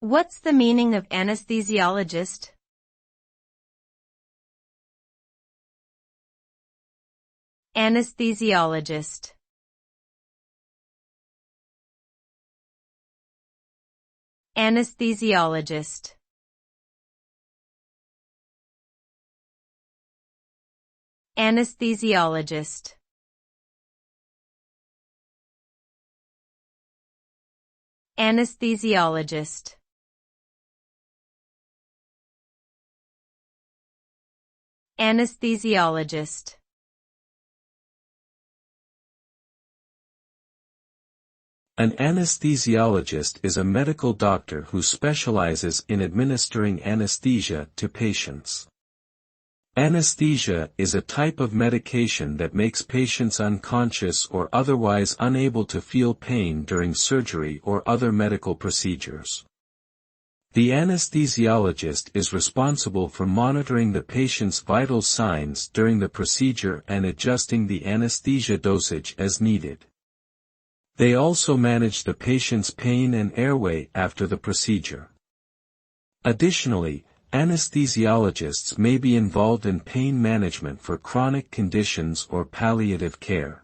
What's the meaning of anesthesiologist? Anesthesiologist. Anesthesiologist. Anesthesiologist. Anesthesiologist. Anesthesiologist. An anesthesiologist is a medical doctor who specializes in administering anesthesia to patients. Anesthesia is a type of medication that makes patients unconscious or otherwise unable to feel pain during surgery or other medical procedures. The anesthesiologist is responsible for monitoring the patient's vital signs during the procedure and adjusting the anesthesia dosage as needed. They also manage the patient's pain and airway after the procedure. Additionally, anesthesiologists may be involved in pain management for chronic conditions or palliative care.